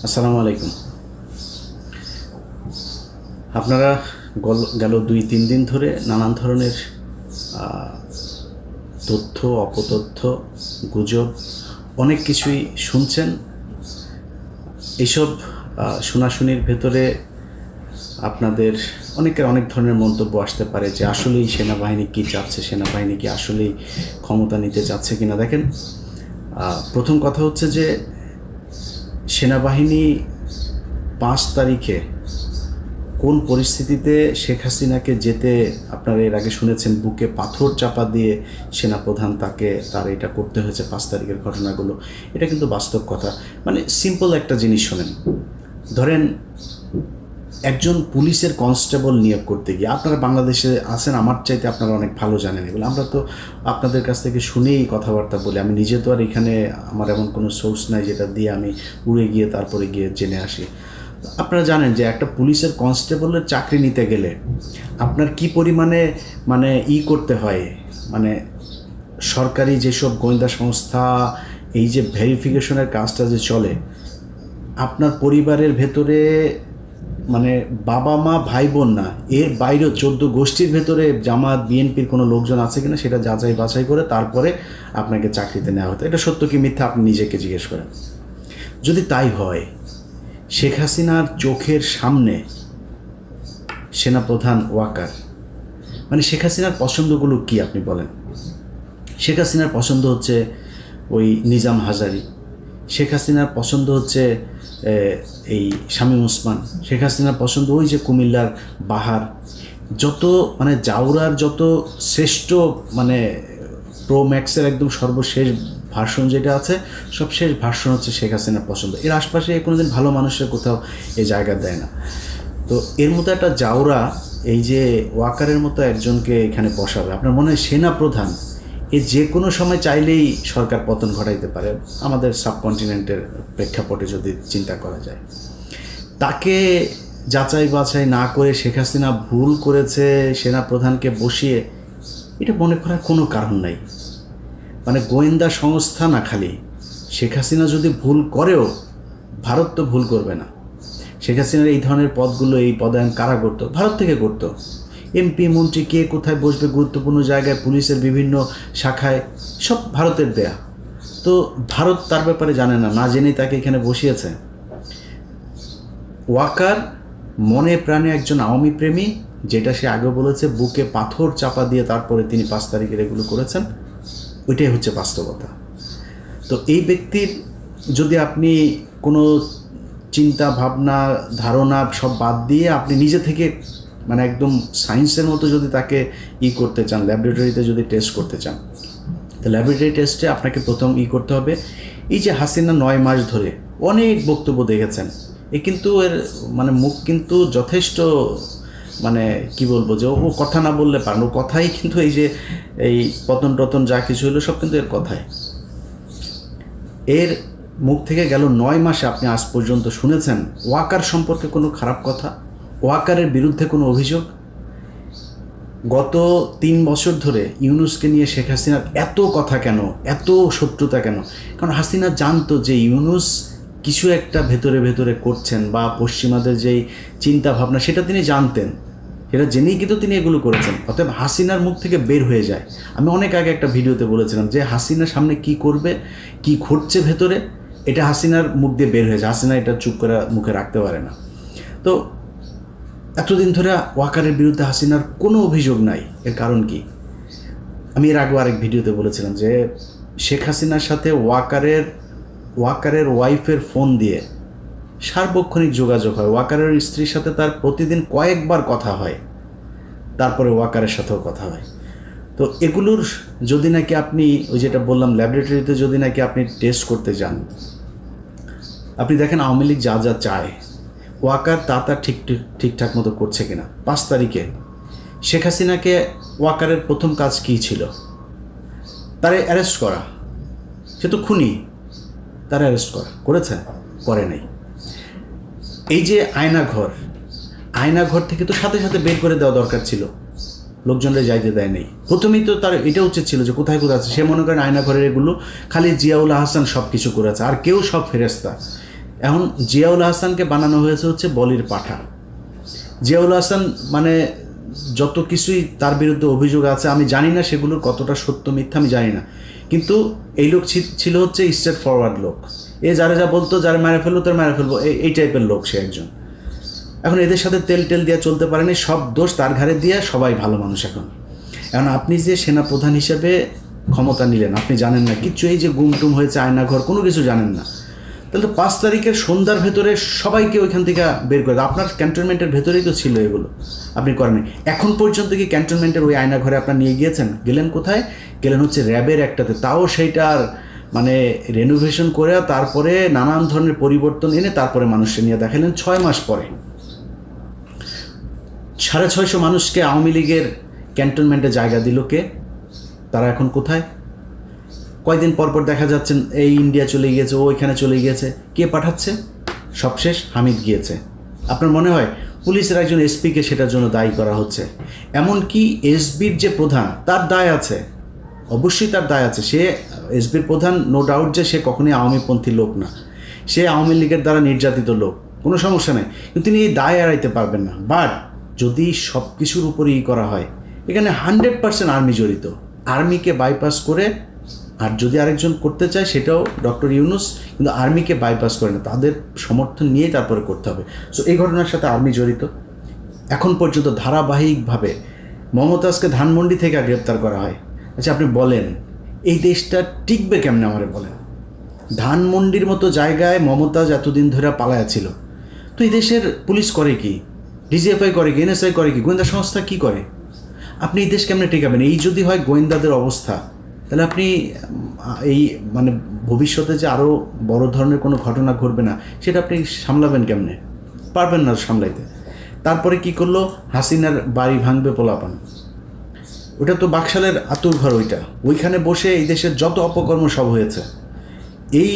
আসসালামু আলাইকুম। আপনারা গেল 2-3 দিন ধরে নানান ধরনের তথ্য, অপতথ্য, গুজব অনেক কিছুই শুনছেন। এইসব শোনাশুনির ভেতরে আপনাদের অনেকের অনেক ধরনের মন্তব্য আসতে পারে যে আসলেই সেনাবাহিনী কী চাচ্ছে, সেনাবাহিনী কি আসলেই ক্ষমতা নিতে চাচ্ছে কিনা। দেখেন, প্রথম কথা হচ্ছে যে সেনাবাহিনী 5 তারিখে কোন পরিস্থিতিতে শেখ হাসিনাকে যেতে, আপনারা এর আগে শুনেছেন বুকে পাথর চাপা দিয়ে সেনাপ্রধান তার এটা করতে হয়েছে 5 তারিখের ঘটনাগুলো, এটা কিন্তু বাস্তব কথা। মানে সিম্পল একটা জিনিস শোনেন, ধরেন একজন পুলিশের কনস্টেবল নিয়োগ করতে গিয়ে, আপনারা বাংলাদেশে আছেন, আমার চাইতে আপনারা অনেক ভালো জানেন এগুলো, আমরা তো আপনাদের কাছ থেকে শুনেই কথাবার্তা বলি। আমি নিজে তো আর এখানে আমার এমন কোনো সোর্স নাই যেটা দিয়ে আমি উড়ে গিয়ে তারপরে গিয়ে জেনে আসি। আপনারা জানেন যে একটা পুলিশের কনস্টেবলের চাকরি নিতে গেলে আপনার কি পরিমাণে করতে হয়, মানে সরকারি যেসব গোয়েন্দা সংস্থা এই যে ভেরিফিকেশনের কাজটা যে চলে, আপনার পরিবারের ভেতরে মানে বাবা মা ভাই বোন না, এর বাইরেও 14 গোষ্ঠীর ভেতরে জামাত বিএনপির কোনো লোকজন আছে কিনা সেটা যাচাই বাছাই করে তারপরে আপনাকে চাকরিতে নেওয়া হতো। এটা সত্য কি মিথ্যা আপনি নিজেকে জিজ্ঞেস করেন। যদি তাই হয়, শেখ হাসিনার চোখের সামনে সেনাপ্রধান ওয়াকার, মানে শেখ হাসিনার পছন্দগুলো কি আপনি বলেন? শেখ হাসিনার পছন্দ হচ্ছে ওই নিজাম হাজারি, শেখ হাসিনার পছন্দ হচ্ছে এই শামীম ওসমান, শেখ হাসিনার পছন্দ ওই যে কুমিল্লার বাহার, যত মানে জাউরার যত শ্রেষ্ঠ মানে প্রো ম্যাক্সের একদম সর্বশেষ ভার্সন যেটা আছে, সব শেষ ভার্সন হচ্ছে শেখ হাসিনার পছন্দ। এর আশপাশে কোনোদিন ভালো মানুষের কোথাও এই জায়গা দেয় না। তো এর মতো একটা জাউরা এই যে ওয়াকারের মতো একজনকে এখানে বসাবে, আপনার মনে হয় সেনাপ্রধান এ যে কোনো সময় চাইলেই সরকার পতন ঘটাইতে পারে, আমাদের সাবকন্টিনেন্টের প্রেক্ষাপটে যদি চিন্তা করা যায়। তাকে যাচাই বাছাই না করে শেখ হাসিনা ভুল করেছে সেনাপ্রধানকে বসিয়ে, এটা মনে করার কোনো কারণ নাই। মানে গোয়েন্দা সংস্থা না, খালি শেখ হাসিনা যদি ভুল করেও ভারত তো ভুল করবে না। শেখ হাসিনার এই ধরনের পদগুলো, এই পদায়ন কারা করতো? ভারত থেকে করতো। এমপি মন্ত্রী কে কোথায় বসবে গুরুত্বপূর্ণ জায়গায়, পুলিশের বিভিন্ন শাখায়, সব ভারতের দেয়া। তো ভারত তার ব্যাপারে জানে না, না জেনেই তাকে এখানে বসিয়েছে। ওয়াকার মনে প্রাণে একজন আওয়ামী প্রেমী, যেটা সে আগে বলেছে, বুকে পাথর চাপা দিয়ে তারপরে তিনি 5 তারিখের এগুলো করেছেন, ওইটাই হচ্ছে বাস্তবতা। তো এই ব্যক্তির যদি আপনি কোনো চিন্তা ভাবনা ধারণা সব বাদ দিয়ে আপনি নিজে থেকে মানে একদম সায়েন্সের মতো যদি তাকে করতে চান, ল্যাবরেটরিতে যদি টেস্ট করতে চান, তো ল্যাবরেটরি টেস্টে আপনাকে প্রথম করতে হবে, এই যে হাসিনা 9 মাস ধরে অনেক বক্তব্য দেখেছেন, এ কিন্তু এর মানে মুখ কিন্তু যথেষ্ট মানে কি বলবো, যে ও কথা না বললে পারেন, ও কথাই কিন্তু এই যে এই পতন টতন যা কিছু হলো সব কিন্তু এর কথায়। এর মুখ থেকে গেল 9 মাসে আপনি আজ পর্যন্ত শুনেছেন ওয়াকার সম্পর্কে কোনো খারাপ কথা, ওয়াকারের বিরুদ্ধে কোনো অভিযোগ? গত 3 বছর ধরে ইউনূসকে নিয়ে শেখ হাসিনার এত কথা কেন, এত শত্রুতা কেন? কারণ হাসিনা জানতো যে ইউনূস কিছু একটা ভেতরে ভেতরে করছেন, বা পশ্চিমাদের যেই চিন্তা ভাবনা সেটা তিনি জানতেন, সেটা জেনেই কিন্তু তিনি এগুলো করেছেন। অতএব হাসিনার মুখ থেকে বের হয়ে যায়। আমি অনেক আগে একটা ভিডিওতে বলেছিলাম যে হাসিনার সামনে কি করবে, কি ঘটছে ভেতরে, এটা হাসিনার মুখ দিয়ে বের হয়ে যায়। হাসিনা এটা চুপ করে মুখে রাখতে পারে না। তো এতদিন ধরে ওয়াকারের বিরুদ্ধে হাসিনার কোনো অভিযোগ নাই, এর কারণ কি? আমি এর আগেও আরেক ভিডিওতে বলেছিলাম যে শেখ হাসিনার সাথে ওয়াকারের ওয়াইফের ফোন দিয়ে সার্বক্ষণিক যোগাযোগ হয়, ওয়াকারের স্ত্রীর সাথে তার প্রতিদিন কয়েকবার কথা হয়, তারপরে ওয়াকারের সাথেও কথা হয়। তো এগুলোর যদি নাকি আপনি ওই যেটা বললাম ল্যাবরেটরিতে যদি নাকি আপনি টেস্ট করতে যান, আপনি দেখেন আওয়ামী লীগ যা যা চায় ওয়াকার তা ঠিকঠাক মতো করছে কিনা। 5 তারিখে শেখ হাসিনাকে ওয়াকারের প্রথম কাজ কী ছিল? তারে অ্যারেস্ট করা। সে তো খুনি, তারা অ্যারেস্ট করেছে? করে নাই। এই যে আয়নাঘর থেকে তো সাথে সাথে বের করে দেওয়া দরকার ছিল, লোকজনরা যাইতে দেয় নেই। প্রথমেই তো তার এটা উচিত ছিল যে কোথায় আছে। সে মনে করেন আয়নাঘরের এগুলো খালি জিয়াউল আহসান সব কিছু করেছে, আর কেউ সব ফেরেস্তা। এখন জিয়াউল হাসানকে বানানো হয়েছে হচ্ছে বলির পাঠা। জিয়াউল হাসান মানে যত কিছুই তার বিরুদ্ধে অভিযোগ আছে, আমি জানি না সেগুলোর কতটা সত্য মিথ্যা আমি জানি না, কিন্তু এই লোক ছিল হচ্ছে স্ট্রেট ফরওয়ার্ড লোক। যারা যা বলতো, যারা মেরে ফেলবো তার মেরে ফেলবো, এই টাইপের লোক সে একজন। এখন এদের সাথে তেল দিয়ে চলতে পারেনি, সব দোষ তার ঘাড়ে দিয়ে, সবাই ভালো মানুষ। এখন আপনি যে সেনাপ্রধান হিসেবে ক্ষমতা নিলেন, আপনি জানেন না কিচ্ছু, এই যে গুমটুম হয়েছে, আয়নাঘর, কোনো কিছু জানেন না। তাহলে তো 5 তারিখের সন্ধ্যার ভেতরে সবাইকে ওইখান থেকে বের করে, আপনার ক্যান্টনমেন্টের ভেতরেই তো ছিল এগুলো, আপনি করেন। এখন পর্যন্ত কি ক্যান্টনমেন্টের ওই আয়নাঘরে আপনার নিয়ে গিয়েছেন? গেলেন কোথায়? গেলেন হচ্ছে র্যাবের একটাতে, তাও সেইটার মানে রেনোভেশন করে তারপরে নানান ধরনের পরিবর্তন এনে তারপরে মানুষকে নিয়ে দেখালেন 6 মাস পরে। 650 মানুষকে আওয়ামী লীগের ক্যান্টনমেন্টে জায়গা দিল কে? তারা এখন কোথায়? কয়দিন পর দেখা যাচ্ছেন এই ইন্ডিয়া চলে গিয়েছে, ও ওইখানে চলে গিয়েছে। কে পাঠাচ্ছে? সবশেষ হামিদ গিয়েছে। আপনার মনে হয় পুলিশের একজন এসপিকে সেটার জন্য দায়ী করা হচ্ছে? এমনকি এসবির যে প্রধান, তার দায় আছে, অবশ্যই তার দায় আছে। সে এসবির প্রধান, নো ডাউট যে সে কখনোই আওয়ামীপন্থী লোক না, সে আওয়ামী লীগের দ্বারা নির্যাতিত লোক, কোনো সমস্যা নেই, কিন্তু তিনি এই দায় এড়াইতে পারবেন না। বাট যদি সব কিছুর উপরেই করা হয়, এখানে 100% আর্মি জড়িত। আর্মিকে বাইপাস করে, আর যদি আরেকজন করতে চায় সেটাও ডক্টর ইউনূস, কিন্তু আর্মিকে বাইপাস করে না, তাদের সমর্থন নিয়ে তারপরে করতে হবে। সো এই ঘটনার সাথে আর্মি জড়িত। এখন পর্যন্ত ধারাবাহিকভাবে মমতাজকে ধানমন্ডি থেকে গ্রেপ্তার করা হয়। আচ্ছা আপনি বলেন এই দেশটা টিকবে কেমনে? আমারে বলেন। ধানমন্ডির মতো জায়গায় মমতাজ এতদিন ধরে পালায়া ছিল, তো এই দেশের পুলিশ করে কি? ডিজিএফআই করে কি? এনএসআই করে কি? গোয়েন্দা সংস্থা কি করে? আপনি এই দেশ কেমনে টিকাবেন? এই যদি হয় গোয়েন্দাদের অবস্থা, তাহলে আপনি এই মানে ভবিষ্যতে যে আরও বড় ধরনের কোনো ঘটনা ঘটবে না, সেটা আপনি সামলাবেন কেমনে? পারবেন না সামলাইতে। তারপরে কি করলো? হাসিনার বাড়ি ভাঙবে পোলাপান, ওটা তো বাকশালের আতুর ঘর, ওইখানে বসে এই দেশের যত অপকর্ম সব হয়েছে, এই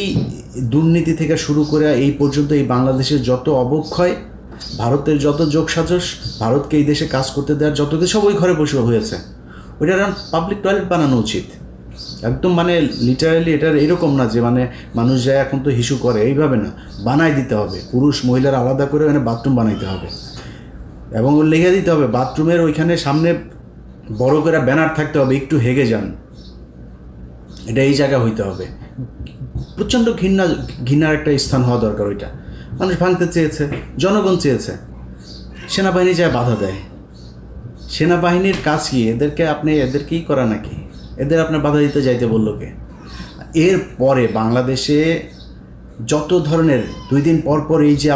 দুর্নীতি থেকে শুরু করে এই পর্যন্ত এই বাংলাদেশের যত অবক্ষয়, ভারতের যত যোগসাজশ, ভারতকে এই দেশে কাজ করতে দেওয়ার যত কিছু, সব ওই ঘরে বসে হয়েছে। ওইটার পাবলিক টয়লেট বানানো উচিত একদম, মানে লিটারালি। এটার এরকম না যে মানে মানুষ যায় এখন তো হিসু করে, এইভাবে না, বানাই দিতে হবে। পুরুষ মহিলার আলাদা করে ওখানে বাথরুম বানাইতে হবে, এবং লেগে দিতে হবে বাথরুমের ওইখানে সামনে বড় করে ব্যানার থাকতে হবে, একটু হেগে যান, এটা এই জায়গা হইতে হবে। প্রচণ্ড ঘৃণার একটা স্থান হওয়া দরকার। ওইটা মানুষ ভাঙতে চেয়েছে, জনগণ চেয়েছে, সেনাবাহিনী যায় বাধা দেয়। সেনাবাহিনীর কাজ কি? এদেরকেই করা নাকি? এদের আপনার বাধা দিতে যাইতে বললো কে? এর পরে বাংলাদেশে যত ধরনের 2 দিন পর পর এই যে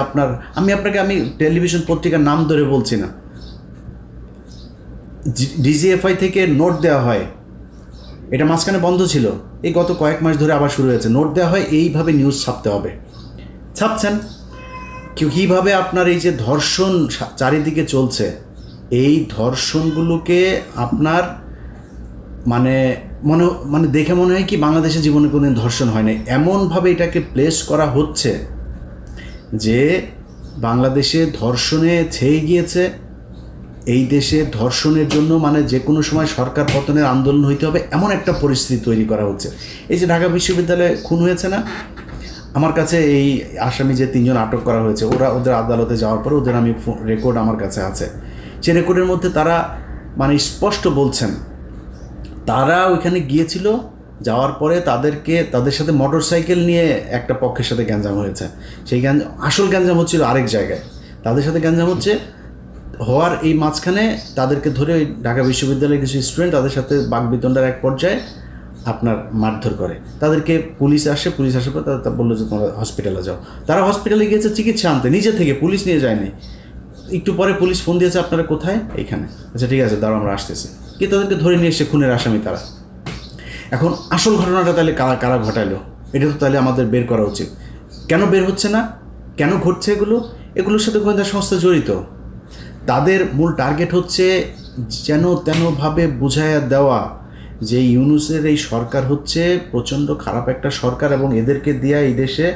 আমি টেলিভিশন পত্রিকার নাম ধরে বলছি না, ডিজিএফআই থেকে নোট দেওয়া হয়, এটা মাঝখানে বন্ধ ছিল, এই গত কয়েক মাস ধরে আবার শুরু হয়েছে। নোট দেওয়া হয়, এইভাবে নিউজ ছাপতে হবে, ছাপছেন। কীভাবে আপনার এই যে ধর্ষণ চারিদিকে চলছে, এই ধর্ষণগুলোকে আপনার মানে দেখে মনে হয় কি বাংলাদেশের জীবনে কোনো ধর্ষণ হয় না, এমনভাবে এটাকে প্লেস করা হচ্ছে যে বাংলাদেশে ধর্ষণে ছেয়ে গিয়েছে। এই দেশে ধর্ষণের জন্য মানে যে কোনো সময় সরকার পতনের আন্দোলন হইতে হবে, এমন একটা পরিস্থিতি তৈরি করা হচ্ছে। এই যে ঢাকা বিশ্ববিদ্যালয়ে খুন হয়েছে না, আমার কাছে এই আসামি যে 3 জন আটক করা হয়েছে, ওদের আদালতে যাওয়ার পরে ওদের রেকর্ড আমার কাছে আছে। সে রেকর্ডের মধ্যে তারা মানে স্পষ্ট বলছেন, তারা ওইখানে গিয়েছিল, যাওয়ার পরে তাদের সাথে মোটরসাইকেল নিয়ে একটা পক্ষের সাথে গ্যাঞ্জাম হয়েছে। সেই আসল গ্যাঞ্জাম হচ্ছিল আরেক জায়গায়, তাদের সাথে গ্যাঞ্জাম হওয়ার এই মাঝখানে তাদেরকে ধরে ওই ঢাকা বিশ্ববিদ্যালয়ের কিছু স্টুডেন্ট তাদের সাথে বাকবিতণ্ডার এক পর্যায়ে আপনার মারধর করে। তাদেরকে পুলিশ আসার পর তারা বললো যে তোমরা হসপিটালে যাও। তারা হসপিটালে গিয়েছে চিকিৎসা আনতে, নিজে থেকে, পুলিশ নিয়ে যায়নি। একটু পরে পুলিশ ফোন দিয়েছে, আপনারা কোথায়? এইখানে। আচ্ছা ঠিক আছে, দাঁড়াও আমরা আসতেছি। কি তাদেরকে ধরে নিয়ে এসে খুনের আসামি তারা। এখন আসল ঘটনাটা তাহলে কারা ঘটাইলো, এটা তো তাহলে আমাদের বের করা উচিত। কেন বের হচ্ছে না? কেন ঘটছে এগুলোর সাথে গোয়েন্দা সংস্থা জড়িত। তাদের মূল টার্গেট হচ্ছে যেন তেনভাবে বুঝাইয়া দেওয়া যে ইউনূসের এই সরকার হচ্ছে প্রচণ্ড খারাপ একটা সরকার, এবং এদেরকে দিয়া এই দেশে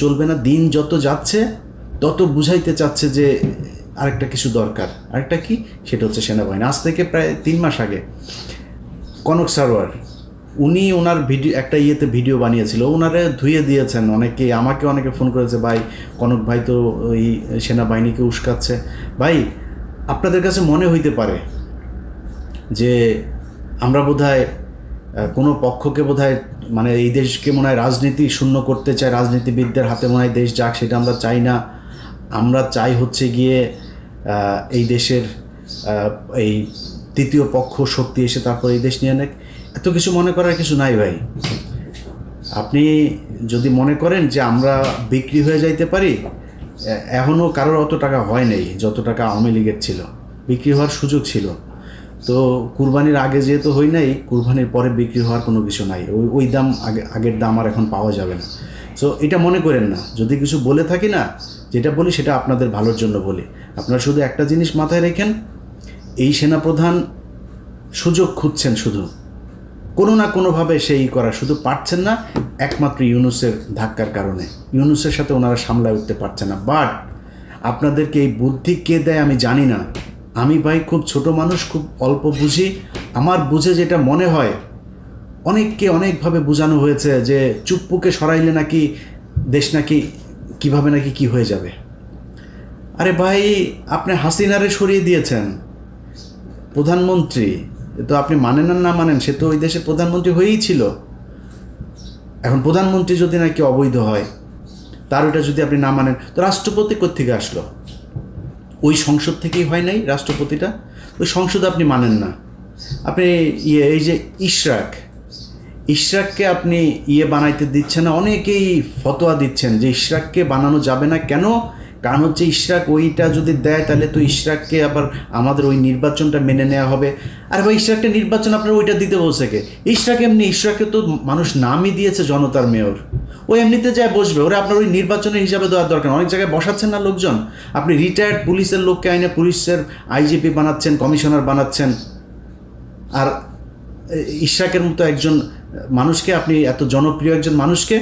চলবে না। দিন যত যাচ্ছে তত বুঝাইতে চাচ্ছে যে আরেকটা কিছু দরকার। আরেকটা কি? সেটা হচ্ছে সেনাবাহিনী। আজ থেকে প্রায় 3 মাস আগে কনক সারোয়ার উনি ওনার ভিডিও একটা ইয়েতে ভিডিও বানিয়েছিল, ওনারে ধুয়ে দিয়েছেন অনেকে, আমাকে অনেকে ফোন করেছে, ভাই কনক ভাই তো ওই সেনাবাহিনীকে উস্কাচ্ছে। ভাই আপনাদের কাছে মনে হইতে পারে যে আমরা বোধহয় কোনো পক্ষকে বোধহয় মানে এই দেশকে মনে হয় রাজনীতি শূন্য করতে চায়, রাজনীতিবিদদের হাতে মনে হয় দেশ যাক, সেটা আমরা চাই না। আমরা চাই হচ্ছে গিয়ে এই দেশের এই তৃতীয় পক্ষ শক্তি এসে তারপর এই দেশ নিয়ে নেক। এত কিছু মনে করার কিছু নাই ভাই। আপনি যদি মনে করেন যে আমরা বিক্রি হয়ে যাইতে পারি, এখনও কারোর অত টাকা হয় নাই যত টাকা আওয়ামী লীগের ছিল, বিক্রি হওয়ার সুযোগ ছিল। তো কুরবানির আগে যেহেতু হই নাই, কুরবানির পরে বিক্রি হওয়ার কোনো কিছু নাই, ওই দাম আগের দাম আর এখন পাওয়া যাবে না। সো এটা মনে করেন না, যদি কিছু বলে থাকি না, যেটা বলি সেটা আপনাদের ভালোর জন্য বলি। আপনারা শুধু একটা জিনিস মাথায় রেখেন, এই সেনাপ্রধান সুযোগ খুঁজছেন, শুধু কোনো না কোনোভাবে সেই করা, শুধু পারছেন না একমাত্র ইউনূসের ধাক্কার কারণে। ইউনূসের সাথে ওনারা সামলায় উঠতে পারছে না। বাট আপনাদেরকে এই বুদ্ধি কে দেয় আমি জানি না। আমি ভাই খুব ছোট মানুষ, খুব অল্প বুঝি। আমার বুঝে যেটা মনে হয়, অনেককে অনেকভাবে বোঝানো হয়েছে যে চুপ্পুকে সরাইলে নাকি দেশ নাকি কীভাবে নাকি কি হয়ে যাবে। আরে ভাই আপনি হাসিনারে সরিয়ে দিয়েছেন প্রধানমন্ত্রী, তো আপনি মানেন আর না মানেন, সে তো ওই দেশে প্রধানমন্ত্রী হয়েই ছিল। এখন প্রধানমন্ত্রী যদি নাকি অবৈধ হয়, তার ওইটা যদি আপনি না মানেন, তো রাষ্ট্রপতি কোত্থেকে আসলো? ওই সংসদ থেকেই হয় নাই রাষ্ট্রপতিটা? ওই সংসদ আপনি মানেন না। আপনি এই যে ইশরাককে আপনি বানাইতে দিচ্ছেন না, অনেকেই ফতোয়া দিচ্ছেন যে ইশরাককে বানানো যাবে না। কেন? কারণ হচ্ছে ইশরাক ওইটা যদি দেয় তাহলে তো ইশরাককে আবার আমাদের ওই নির্বাচনটা মেনে নেওয়া হবে। আর ভাই ইশরাকটা নির্বাচন আপনার ওইটা দিতে বলছে কে? ইশরাককে তো মানুষ নামই দিয়েছে জনতার মেয়র, ও এমনিতে যায় বসবে, ওরা আপনার ওই নির্বাচনের হিসাবে দেওয়ার দরকার। অনেক জায়গায় বসাচ্ছেন না লোকজন, আপনি রিটায়ার্ড পুলিশের লোককে আইনে পুলিশের আইজিপি বানাচ্ছেন, কমিশনার বানাচ্ছেন। আর ইশরাকের মতো একজন মানুষকে, আপনি এত জনপ্রিয় একজন মানুষকে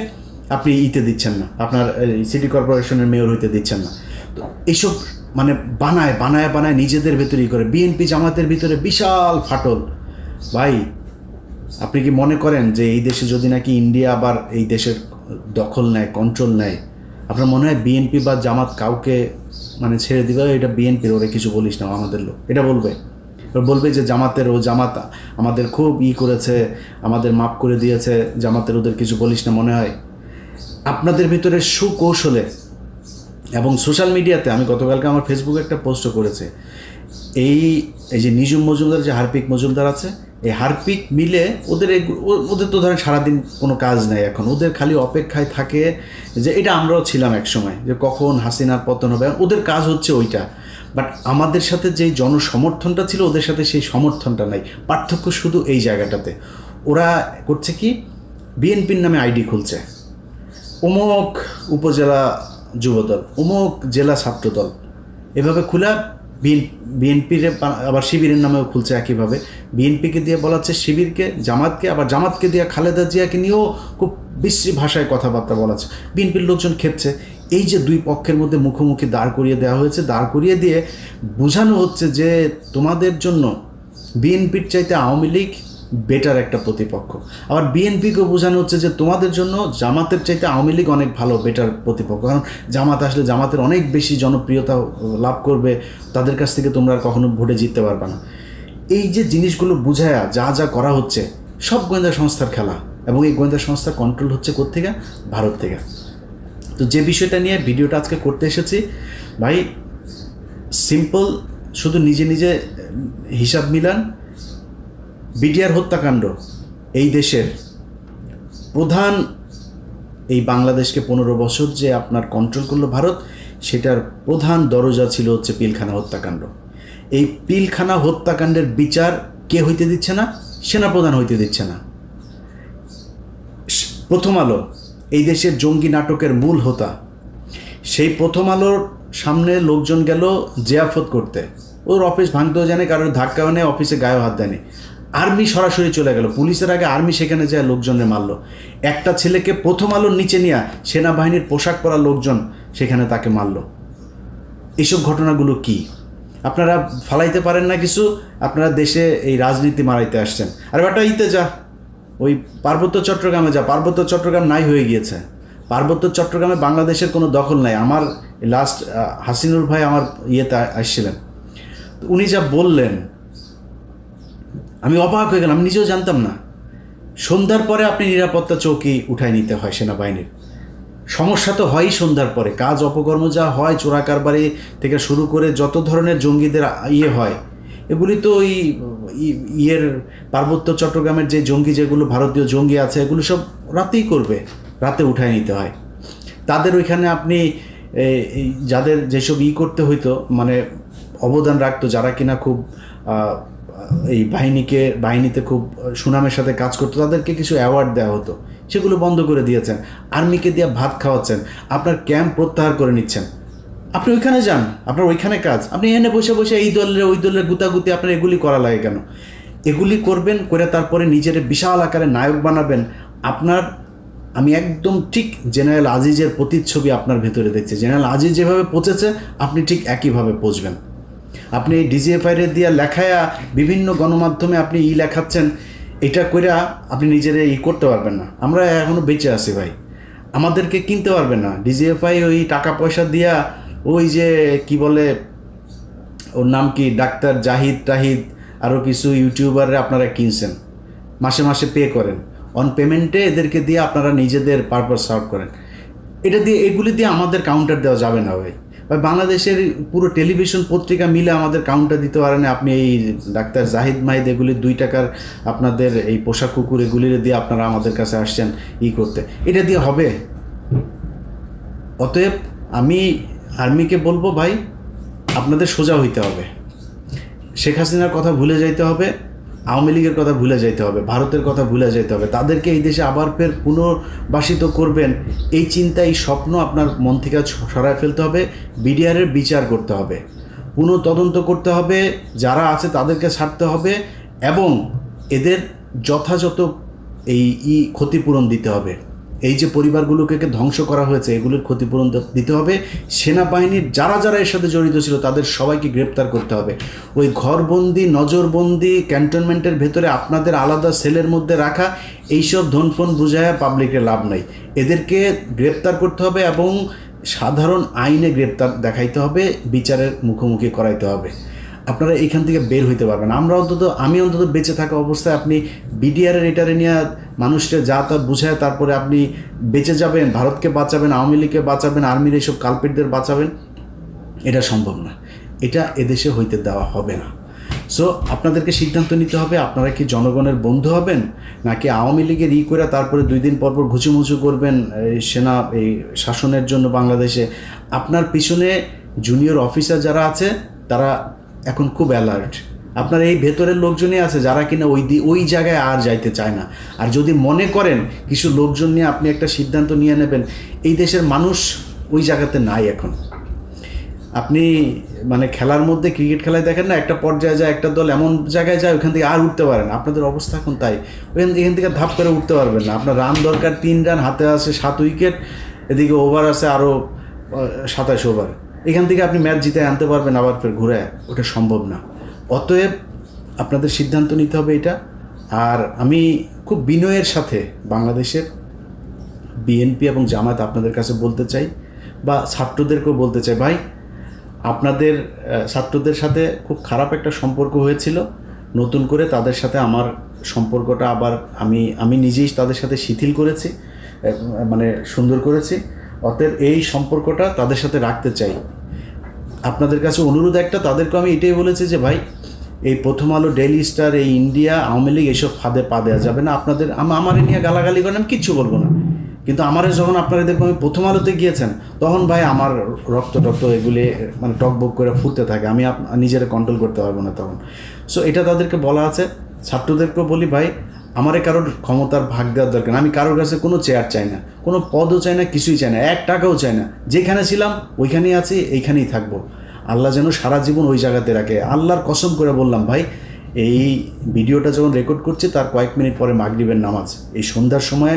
আপনি দিচ্ছেন না, আপনার সিটি কর্পোরেশনের মেয়র হইতে দিচ্ছেন না। তো এইসব মানে বানায় নিজেদের ভেতরেই করে। বিএনপি জামাতের ভিতরে বিশাল ফাটল। ভাই আপনি কি মনে করেন যে এই দেশে যদি নাকি ইন্ডিয়া আবার এই দেশের দখল নেয়, কন্ট্রোল নেয়, আপনার মনে হয় বিএনপি বা জামাত কাউকে মানে ছেড়ে দিবে? এটা বিএনপির, ওরা কিছু বলিস না আমাদের লোক, এটা বলবে যে জামাত আমাদের খুব করেছে, আমাদের মাফ করে দিয়েছে, জামাতের ওদের কিছু বলিস না। মনে হয় আপনাদের ভিতরে সুকৌশলে এবং সোশ্যাল মিডিয়াতে, আমি গতকালকে আমার ফেসবুকে একটা পোস্টও করেছে, এই যে নিজুম মজুমদার, যে হারপিক মজুমদার আছে, এই হারপিক মিলে ওদের তো ধরেন সারাদিন কোনো কাজ নেই, এখন ওদের খালি অপেক্ষায় থাকে যে, এটা আমরাও ছিলাম এক সময়, যে কখন হাসিনার পতন হবে। ওদের কাজ হচ্ছে ওইটা। বাট আমাদের সাথে যেই জনসমর্থনটা ছিল, ওদের সাথে সেই সমর্থনটা নাই। পার্থক্য শুধু এই জায়গাটাতে। ওরা করছে কি, বিএনপির নামে আইডি খুলছে, অমুক উপজেলা যুবদল, অমুক জেলা ছাত্রদল, এভাবে খোলা বিএনপির, আবার শিবিরের নামেও খুলছে একইভাবে। বিএনপিকে দিয়ে বলাচ্ছে শিবিরকে, জামাতকে, আবার জামাতকে দিয়ে খালেদা জিয়াকে নিয়েও খুব বিশ্রী ভাষায় কথাবার্তা বলাচ্ছে। বিএনপির লোকজন খেপছে। এই যে দুই পক্ষের মধ্যে মুখোমুখি দাঁড় করিয়ে দেওয়া হয়েছে, দাঁড় করিয়ে দিয়ে বোঝানো হচ্ছে যে তোমাদের জন্য বিএনপির চাইতে আওয়ামী লীগ বেটার একটা প্রতিপক্ষ। আবার বিএনপিকেও বোঝানো হচ্ছে যে তোমাদের জন্য জামাতের চাইতে আওয়ামী লীগ অনেক ভালো, বেটার প্রতিপক্ষ। কারণ জামাত আসলে জামাতের অনেক বেশি জনপ্রিয়তা লাভ করবে, তাদের কাছ থেকে তোমরা কখনো ভোটে জিততে পারবে না। এই যে জিনিসগুলো বুঝায়া যা করা হচ্ছে, সব গোয়েন্দা সংস্থার খেলা। এবং এই গোয়েন্দা সংস্থা কন্ট্রোল হচ্ছে কোত্থেকে? ভারত থেকে। তো যে বিষয়টা নিয়ে ভিডিওটা আজকে করতে এসেছি ভাই, সিম্পল, শুধু নিজে হিসাব মিলান। বিডিআর হত্যাকাণ্ড এই দেশের প্রধান, এই বাংলাদেশকে 15 বছর যে আপনার কন্ট্রোল করলো ভারত, সেটার প্রধান দরজা ছিল হচ্ছে পিলখানা হত্যাকাণ্ড। এই পিলখানা হত্যাকাণ্ডের বিচার কে হইতে দিচ্ছে না? সেনাপ্রধান হইতে দিচ্ছে না। প্রথম আলো, এই দেশের জঙ্গি নাটকের মূল হোতা, সেই প্রথম আলোর সামনে লোকজন গেল জিয়াফত করতে, ওর অফিস ভাঙতেও জানে, কারোর ধাক্কাও নেই, অফিসে গায়েও হাত দেয়নি। আর্মি সরাসরি চলে গেল, পুলিশের আগে আর্মি সেখানে যায় লোকজনের মারল। একটা ছেলেকে প্রথম আলোর নিচে নিয়ে সেনাবাহিনীর পোশাক পরা লোকজন সেখানে তাকে মারল। এইসব ঘটনাগুলো কি আপনারা ফালাইতে পারেন না কিছু? আপনারা দেশে এই রাজনীতি মারাইতে আসছেন। আর বেটা যা, ওই পার্বত্য চট্টগ্রামে যা, পার্বত্য চট্টগ্রাম নাই হয়ে গিয়েছে। পার্বত্য চট্টগ্রামে বাংলাদেশের কোনো দখল নাই। আমার লাস্ট হাসিনুর ভাই আমার ইয়েতে আসছিলেন, উনি যা বললেন আমি অবাক হয়ে গেলাম, আমি নিজেও জানতাম না। সন্ধ্যার পরে আপনি নিরাপত্তা চৌকি উঠায় নিতে হয় সেনাবাহিনীর। সমস্যা তো হয়ই সন্ধ্যার পরে, কাজ অপকর্ম যা হয়, চোরাকারবারি থেকে শুরু করে যত ধরনের জঙ্গিদের ইয়ে হয়, এগুলি তো ওই ইয়ের পার্বত্য চট্টগ্রামের যে জঙ্গি, যেগুলো ভারতীয় জঙ্গি আছে, এগুলো সব রাতেই করবে, রাতে উঠায় নিতে হয় তাদের। ওইখানে আপনি যাদের যেসব করতে হইতো, মানে অবদান রাখতো, যারা কিনা খুব এই বাহিনীতে খুব সুনামের সাথে কাজ করতো, তাদেরকে কিছু অ্যাওয়ার্ড দেওয়া হতো, সেগুলো বন্ধ করে দিয়েছেন। আর্মিকে দিয়ে ভাত খাওয়াচ্ছেন, আপনার ক্যাম্প প্রত্যাহার করে নিচ্ছেন। আপনি ওইখানে যান, আপনার ওইখানে কাজ, আপনি এনে বসে বসে এই দলের ওই দলের গুতাগুতি আপনার এগুলি করা লাগে কেন? এগুলি করবেন, করে তারপরে নিজের বিশাল আকারে নায়ক বানাবেন। আমি একদম ঠিক জেনারেল আজিজের প্রতিচ্ছবি আপনার ভেতরে দেখছি। জেনারেল আজিজ যেভাবে পচেছে, আপনি ঠিক একইভাবে পচবেন। আপনি ডিজিএফআইরে দিয়ে লেখায়া বিভিন্ন গণমাধ্যমে আপনি লেখাচ্ছেন, এটা করে আপনি নিজের করতে পারবেন না। আমরা এখনও বেঁচে আছি ভাই, আমাদেরকে কিনতে পারবেন না। ডিজিএফআই ওই টাকা পয়সা দিয়া, ওই যে কি বলে ওর নাম কি, ডাক্তার জাহিদ টাহিদ, আরও কিছু ইউটিউবাররা আপনারা কিনছেন, মাসে মাসে পে করেন, অন পেমেন্টে এদেরকে দিয়ে আপনারা নিজেদের পারপাস সার্ভ করেন। এগুলি দিয়ে আমাদের কাউন্টার দেওয়া যাবে না ভাই। বাংলাদেশের পুরো টেলিভিশন পত্রিকা মিলে আমাদের কাউন্টার দিতে পারেন। আপনি এই ডাক্তার জাহিদ মাহিদ এগুলি 2 টাকার আপনাদের এই পোশাক কুকুর এগুলি দিয়ে আপনারা আমাদের কাছে আসছেন করতে, এটা দিয়ে হবে? অতএব আমি আর্মিকে বলবো, ভাই আপনাদের সোজা হইতে হবে, শেখ হাসিনার কথা ভুলে যাইতে হবে, আওয়ামী লীগের কথা ভুলে যাইতে হবে, ভারতের কথা ভুলে যাইতে হবে। তাদেরকে এই দেশে আবার ফের পুনর্বাসিত করবেন, এই চিন্তা, এই স্বপ্ন আপনার মন থেকে সরায় ফেলতে হবে। বিডিআরের বিচার করতে হবে, তদন্ত করতে হবে, যারা আছে তাদেরকে ছাড়তে হবে, এবং এদের যথাযথ এই ক্ষতিপূরণ দিতে হবে। এই যে পরিবারগুলোকে ধ্বংস করা হয়েছে, এগুলোর ক্ষতিপূরণ দিতে হবে। সেনাবাহিনীর যারা যারা এর সাথে জড়িত ছিল তাদের সবাইকে গ্রেপ্তার করতে হবে। ওই ঘরবন্দি, নজরবন্দি, ক্যান্টনমেন্টের ভেতরে আপনাদের আলাদা সেলের মধ্যে রাখা, এইসব ধনফোন বুঝায় পাবলিকের লাভ নাই। এদেরকে গ্রেপ্তার করতে হবে এবং সাধারণ আইনে গ্রেপ্তার দেখাইতে হবে, বিচারের মুখোমুখি করাইতে হবে। আপনারা এখান থেকে বের হইতে পারবেন। আমি অন্তত বেঁচে থাকা অবস্থায় আপনি বিডিআরের এটারে নিয়ে মানুষকে যা তা বুঝায় তারপরে আপনি বেঁচে যাবেন, ভারতকে বাঁচাবেন, আওয়ামী লীগকে বাঁচাবেন, আর্মির এইসব কালপিটদের বাঁচাবেন, এটা সম্ভব না। এটা এদেশে হইতে দেওয়া হবে না। সো আপনাদেরকে সিদ্ধান্ত নিতে হবে, আপনারা কি জনগণের বন্ধু হবেন, নাকি আওয়ামী লীগের করে তারপরে 2 দিন পর ঘুচুমুচু করবেন এই শাসনের জন্য বাংলাদেশে? আপনার পিছনে জুনিয়র অফিসার যারা আছে তারা এখন খুব অ্যালার্ট। আপনার এই ভেতরের লোকজনই আছে যারা কিনা ওই জায়গায় আর যাইতে চায় না। আর যদি মনে করেন কিছু লোকজন নিয়ে আপনি একটা সিদ্ধান্ত নিয়ে নেবেন, এই দেশের মানুষ ওই জায়গাতে নাই এখন। আপনি মানে খেলার মধ্যে, ক্রিকেট খেলায় দেখেন না, একটা পর্যায়ে যায় একটা দল এমন জায়গায় যায় ওইখান থেকে আর উঠতে পারে না। আপনাদের অবস্থা এখন তাই, এখান থেকে ধাপ করে উঠতে পারবেন না। আপনার রান দরকার 3 রান, হাতে আছে 7 উইকেট, এদিকে ওভার আছে আরও 27 ওভার। এখান থেকে আপনি ম্যাচ জিতে আনতে পারবেন আবার ফের ঘুরে? ওটা সম্ভব না। অতএব আপনাদের সিদ্ধান্ত নিতে হবে এটা। আর আমি খুব বিনয়ের সাথে বাংলাদেশের বিএনপি এবং জামায়াত আপনাদের কাছে বলতে চাই, বা ছাত্রদেরকেও বলতে চাই, ভাই আপনাদের ছাত্রদের সাথে খুব খারাপ একটা সম্পর্ক হয়েছিল, নতুন করে তাদের সাথে আমার সম্পর্কটা আবার আমি নিজেই তাদের সাথে শিথিল করেছি, মানে সুন্দর করেছি। অতএব এই সম্পর্কটা তাদের সাথে রাখতে চাই। আপনাদের কাছে অনুরোধ একটা, তাদেরকে আমি এটাই বলেছি যে ভাই এই প্রথম আলো, ডেইলি স্টার, এই ইন্ডিয়া, আওয়ামী লীগ, এইসব ফাঁদে পা দেওয়া যাবে না। আমার নিয়ে গালাগালি করেন, আমি কিচ্ছু বলবো না, কিন্তু আমারে যখন আপনারা দেখবো আমি প্রথম আলোতে গিয়েছেন, তখন ভাই আমার রক্ত এগুলি মানে টকবক করে ফুটতে থাকে, আমি নিজেরা কন্ট্রোল করতে পারবো না তখন। সো এটা তাদেরকে বলা আছে। ছাত্রদেরকেও বলি, ভাই আমারে কারোর ক্ষমতার ভাগ দেওয়ার দরকার না। আমি কারোর কাছে কোনো চেয়ার চাই না, কোনো পদও চাই না, কিছুই চাই না, 1 টাকাও চাই না। যেখানে ছিলাম ওইখানেই আছি, এইখানেই থাকবো। আল্লাহ যেন সারা জীবন ওই জায়গাতে রাখে। আল্লাহর কসম করে বললাম ভাই, এই ভিডিওটা যখন রেকর্ড করছি তার কয়েক মিনিট পরে মাগরিবের নামাজ, এই সন্ধ্যার সময়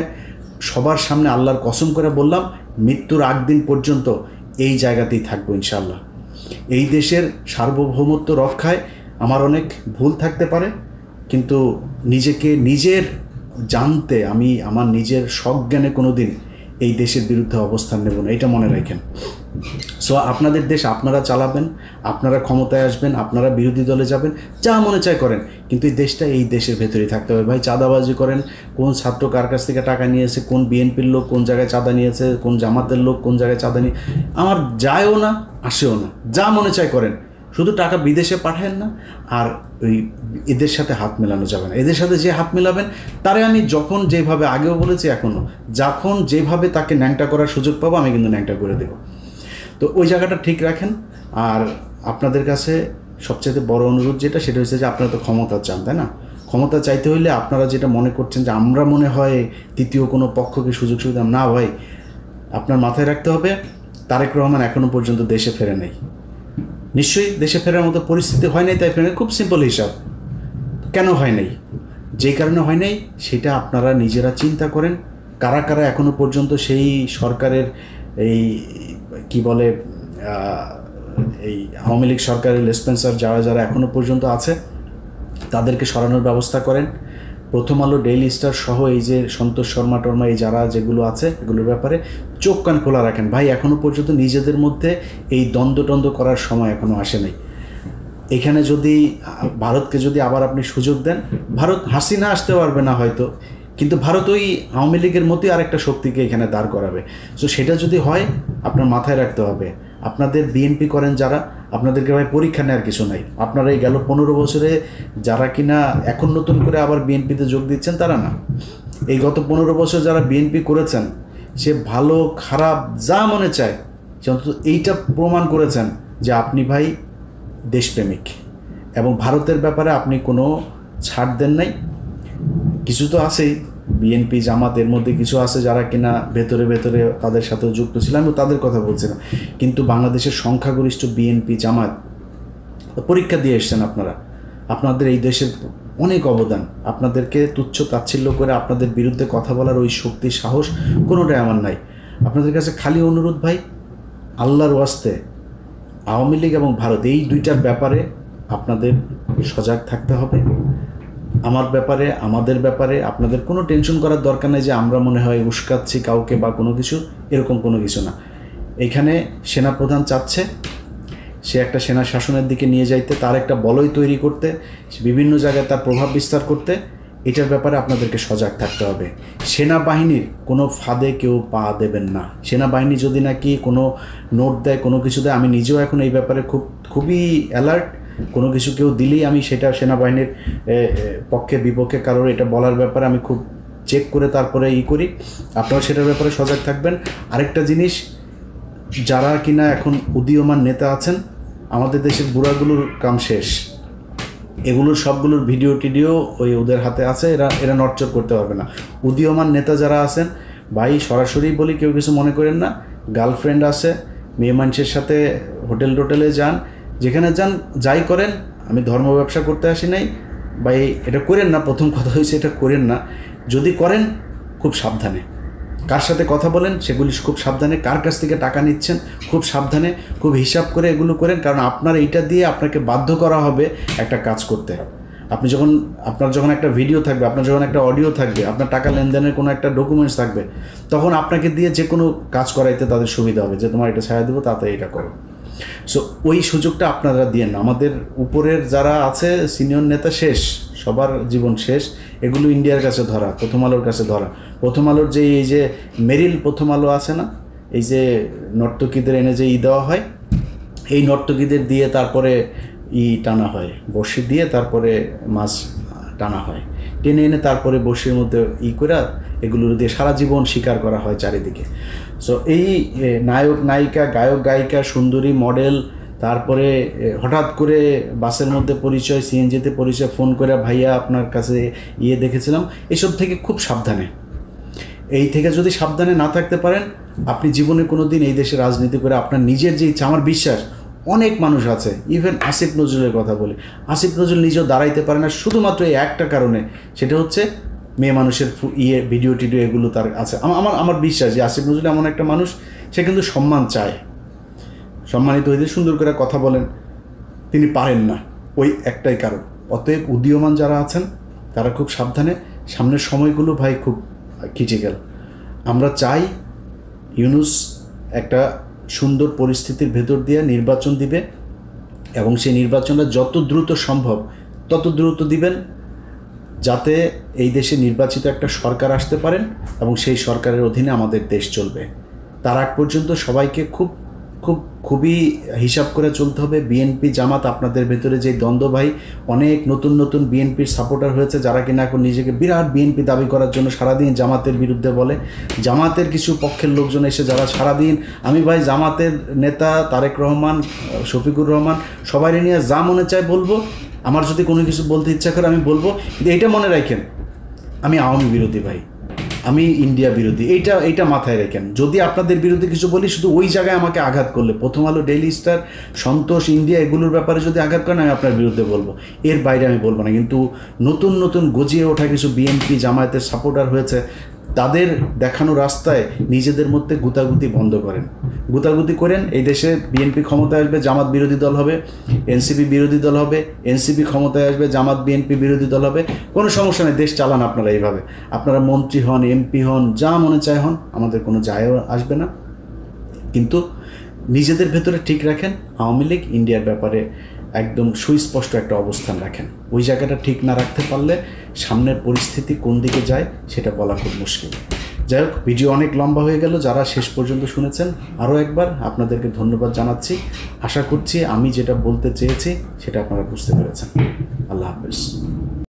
সবার সামনে আল্লাহর কসম করে বললাম, মৃত্যুর আগ দিন পর্যন্ত এই জায়গাতেই থাকবো ইনশাআল্লাহ। এই দেশের সার্বভৌমত্ব রক্ষায় আমার অনেক ভুল থাকতে পারে, কিন্তু নিজেকে নিজের জানতে আমি আমার নিজের সজ্ঞানে কোনো দিন এই দেশের বিরুদ্ধে অবস্থান নেব না, এটা মনে রাখেন। সো আপনাদের দেশ আপনারা চালাবেন, আপনারা ক্ষমতায় আসবেন, আপনারা বিরোধী দলে যাবেন, যা মনে চায় করেন, কিন্তু এই দেশটা এই দেশের ভেতরেই থাকতে হবে। ভাই চাঁদাবাজি করেন, কোন ছাত্র কার কাছ থেকে টাকা নিয়েছে, কোন বিএনপির লোক কোন জায়গায় চাঁদা নিয়েছে, কোন জামাতের লোক কোন জায়গায় চাঁদা নিয়ে, আমার যায়ও না আসেও না, যা মনে চায় করেন, শুধু টাকা বিদেশে পাঠায়েন না। আর ওই এদের সাথে হাত মেলানো যাবে না। এদের সাথে যে হাত মেলাবেন তারে আমি যখন যেভাবে আগেও বলেছি এখনও, যখন যেভাবে তাকে ন্যাংটা করার সুযোগ পাবো আমি কিন্তু ন্যাংটা করে দেবো। তো ওই জায়গাটা ঠিক রাখেন। আর আপনাদের কাছে সবচেয়ে বড় অনুরোধ যেটা, সেটা হচ্ছে যে আপনারা তো ক্ষমতা চান, তাই না? ক্ষমতা চাইতে হইলে আপনারা যেটা মনে করছেন যে আমরা মনে হয় তৃতীয় কোনো পক্ষকে সুযোগ সুবিধা, না ভাই, আপনার মাথায় রাখতে হবে তারেক রহমান এখনও পর্যন্ত দেশে ফেরে নাই। নিশ্চয়ই দেশে ফেরার মতো পরিস্থিতি হয় নাই, তাই ফেরে। খুব সিম্পল হিসাব, কেন হয় নাই, যেই কারণে হয় নাই সেটা আপনারা নিজেরা চিন্তা করেন। কারা কারা এখনও পর্যন্ত সেই সরকারের এই কি বলে এই আওয়ামী লীগ সরকারের লেসপেন্সার যারা যারা এখনও পর্যন্ত আছে তাদেরকে সরানোর ব্যবস্থা করেন। প্রথম আলো, ডেইলি স্টার সহ এই যে সন্তোষ শর্মা টর্মা এই যারা যেগুলো আছে এগুলোর ব্যাপারে চোখ কান খোলা রাখেন। ভাই এখনও পর্যন্ত নিজেদের মধ্যে এই দ্বন্দ্ব করার সময় এখনও আসে নাই। এখানে যদি ভারতকে যদি আবার আপনি সুযোগ দেন, ভারত হাসিনা আসতে পারবে না হয়তো, কিন্তু ভারত ওই আওয়ামী লীগের মতোই আরেকটা শক্তিকে এখানে দাঁড় করাবে। সো সেটা যদি হয় আপনার মাথায় রাখতে হবে, আপনাদের বিএনপি করেন যারা, আপনাদেরকে ভাই পরীক্ষা নেওয়ার কিছু নাই। আপনারা এই গেল 15 বছরে যারা কিনা এখন নতুন করে আবার বিএনপিতে যোগ দিচ্ছেন তারা না, এই গত 15 বছর যারা বিএনপি করেছেন, সে ভালো খারাপ যা মনে চায় সে অন্তত এইটা প্রমাণ করেছেন যে আপনি ভাই দেশপ্রেমিক, এবং ভারতের ব্যাপারে আপনি কোনো ছাড় দেন নাই। কিছু তো আছেই, বিএনপি জামাতের মধ্যে কিছু আছে যারা কিনা ভেতরে ভেতরে তাদের সাথেও যুক্ত ছিল, আমি তাদের কথা বলছিলাম, কিন্তু বাংলাদেশের সংখ্যাগরিষ্ঠ বিএনপি জামাত পরীক্ষা দিয়ে এসছেন আপনারা। আপনাদের এই দেশের অনেক অবদান, আপনাদেরকে তুচ্ছ তাচ্ছিল্য করে আপনাদের বিরুদ্ধে কথা বলার ওই শক্তি সাহস কোনোটাই আমার নাই। আপনাদের কাছে খালি অনুরোধ ভাই, আল্লাহর ওয়াস্তে আওয়ামী লীগ এবং ভারত এই দুইটার ব্যাপারে আপনাদের সজাগ থাকতে হবে। আমার ব্যাপারে, আমাদের ব্যাপারে আপনাদের কোনো টেনশন করার দরকার নেই যে আমরা মনে হয় উস্কাচ্ছি কাউকে বা কোনো কিছু, এরকম কোনো কিছু না। এখানে সেনাপ্রধান চাচ্ছে সে একটা সেনা শাসনের দিকে নিয়ে যাইতে, তার একটা বলয় তৈরি করতে, বিভিন্ন জায়গায় তার প্রভাব বিস্তার করতে। এটার ব্যাপারে আপনাদেরকে সজাগ থাকতে হবে। সেনাবাহিনীর কোনো ফাঁদে কেউ পা দেবেন না। সেনাবাহিনী যদি নাকি কোনো নোট দেয়, কোনো কিছু দেয়, আমি নিজেও এখন এই ব্যাপারে খুবই অ্যালার্ট। কোনো কিছু কেউ দিলেই আমি সেটা সেনাবাহিনীর পক্ষে বিপক্ষে কারোর এটা বলার ব্যাপারে আমি খুব চেক করে তারপরে করি। আপনারা সেটার ব্যাপারে সজাগ থাকবেন। আরেকটা জিনিস, যারা কিনা এখন উদীয়মান নেতা আছেন, আমাদের দেশের বুড়াগুলোর কাম শেষ, এগুলোর সবগুলোর ভিডিও টিডিও ওই ওদের হাতে আছে, এরা নড়চড় করতে পারবে না। উদীয়মান নেতা যারা আছেন ভাই, সরাসরি বলি, কেউ কিছু মনে করেন না, গার্লফ্রেন্ড আছে, মেয়ে মানুষের সাথে হোটেলে যান, যেখানে যান যাই করেন, আমি ধর্ম ব্যবসা করতে আসি নাই ভাই, এটা করেন না। প্রথম কথা হয়েছে এটা করেন না। যদি করেন খুব সাবধানে, কার সাথে কথা বলেন সেগুলি খুব সাবধানে, কার কাছ থেকে টাকা নিচ্ছেন খুব সাবধানে, খুব হিসাব করে এগুলো করেন। কারণ আপনার এইটা দিয়ে আপনাকে বাধ্য করা হবে একটা কাজ করতে। আপনার যখন একটা ভিডিও থাকবে, আপনার যখন একটা অডিও থাকবে, আপনার টাকা লেনদেনের কোনো একটা ডকুমেন্টস থাকবে, তখন আপনাকে দিয়ে যে কোনো কাজ করাইতে তাদের সুবিধা হবে, যে তোমার এটা ছাড়া দেবো, তাতে এটা করো। সো ওই সুযোগটা আপনারা দিয়েন না। আমাদের উপরের যারা আছে সিনিয়র নেতা শেষ, সবার জীবন শেষ। এগুলো ইন্ডিয়ার কাছে ধরা, প্রথম আলোর কাছে ধরা। প্রথম আলোর যে এই যে মেরিল প্রথম আলো আছে না, এই যে নর্তকীদের এনে যে দেওয়া হয়, এই নর্তকীদের দিয়ে তারপরে টানা হয়, বড়শি দিয়ে তারপরে মাছ টানা হয়, টেনে এনে তারপরে বড়শির মধ্যে করে এগুলোর দিয়ে সারা জীবন শিকার করা হয় চারিদিকে। সো এই নায়ক নায়িকা, গায়ক গায়িকা, সুন্দরী মডেল, তারপরে হঠাৎ করে বাসের মধ্যে পরিচয়, সিএনজিতে পরিচয়, ফোন করে ভাইয়া আপনার কাছে দেখেছিলাম, এসব থেকে খুব সাবধানে। এই থেকে যদি সাবধানে না থাকতে পারেন, আপনি জীবনে কোনো দিন এই দেশে রাজনীতি করে আপনার নিজের যে ইচ্ছা, আমার বিশ্বাস অনেক মানুষ আছে, ইভেন আসিফ নজরুলের কথা বলি, আসিফ নজরুল নিজেও দাঁড়াইতে পারে না শুধুমাত্র এই একটা কারণে, সেটা হচ্ছে মেয়ে মানুষের ভিডিও টিডিও এগুলো তার আছে। আমার বিশ্বাস যে আসিফ নজরুল এমন একটা মানুষ, সে কিন্তু সম্মান চায়, সম্মানিত হইতে সুন্দর করে কথা বলেন, তিনি পারেন না, ওই একটাই কারণ। অতএব উদীয়মান যারা আছেন তারা খুব সাবধানে, সামনের সময়গুলো ভাই খুব ক্রিটিক্যাল। আমরা চাই ইউনূস একটা সুন্দর পরিস্থিতির ভেতর দিয়ে নির্বাচন দিবে এবং সেই নির্বাচনটা যত দ্রুত সম্ভব তত দ্রুত দিবেন, যাতে এই দেশে নির্বাচিত একটা সরকার আসতে পারেন এবং সেই সরকারের অধীনে আমাদের দেশ চলবে। তার আগ পর্যন্ত সবাইকে খুবই হিসাব করে চলতে হবে। বিএনপি জামাত আপনাদের ভেতরে যে দ্বন্দ্ব ভাই, অনেক নতুন নতুন বিএনপির সাপোর্টার হয়েছে যারা কিনা এখন নিজেকে বিরাট বিএনপি দাবি করার জন্য সারাদিন জামাতের বিরুদ্ধে বলে। জামাতের কিছু পক্ষের লোকজন এসে যারা সারাদিন, আমি ভাই জামাতের নেতা তারেক রহমান, শফিকুর রহমান সবাই নিয়ে যা মনে চায় বলবো, আমার যদি কোনো কিছু বলতে ইচ্ছা করে আমি বলবো, কিন্তু এইটা মনে রাখেন আমি আওয়ামী বিরোধী ভাই, আমি ইন্ডিয়া বিরোধী, এইটা মাথায় রাখেন। যদি আপনাদের বিরুদ্ধে কিছু বলি শুধু ওই জায়গায় আমাকে আঘাত করলে, প্রথম আলো, ডেইলি স্টার, সন্তোষ, ইন্ডিয়া এগুলোর ব্যাপারে যদি আঘাত করেন আমি আপনার বিরুদ্ধে বলবো, এর বাইরে আমি বলবো না। কিন্তু নতুন নতুন গজিয়ে ওঠা কিছু বিএনপি জামায়াতের সাপোর্টার হয়েছে, তাদের দেখানো রাস্তায় নিজেদের মধ্যে গুতাগুতি বন্ধ করেন। গুতাগুতি করেন, এই দেশে বিএনপি ক্ষমতায় আসবে, জামাত বিরোধী দল হবে, এনসিপি বিরোধী দল হবে, এনসিপি ক্ষমতায় আসবে, জামাত বিএনপি বিরোধী দল হবে, কোনো সমস্যা নেই, দেশ চালান আপনারা এইভাবে। আপনারা মন্ত্রী হন, এমপি হন, যা মনে চায় হন, আমাদের কোনো যায়ও আসবে না। কিন্তু নিজেদের ভেতরে ঠিক রাখেন, আওয়ামী লীগ ইন্ডিয়ার ব্যাপারে একদম সুস্পষ্ট একটা অবস্থান রাখেন। ওই জায়গাটা ঠিক না রাখতে পারলে সামনের পরিস্থিতি কোন দিকে যায় সেটা বলা খুব মুশকিল। যাই হোক, ভিডিও অনেক লম্বা হয়ে গেল। যারা শেষ পর্যন্ত শুনেছেন আরও একবার আপনাদেরকে ধন্যবাদ জানাচ্ছি। আশা করছি আমি যেটা বলতে চেয়েছি সেটা আপনারা বুঝতে পেরেছেন। আল্লাহ হাফেজ।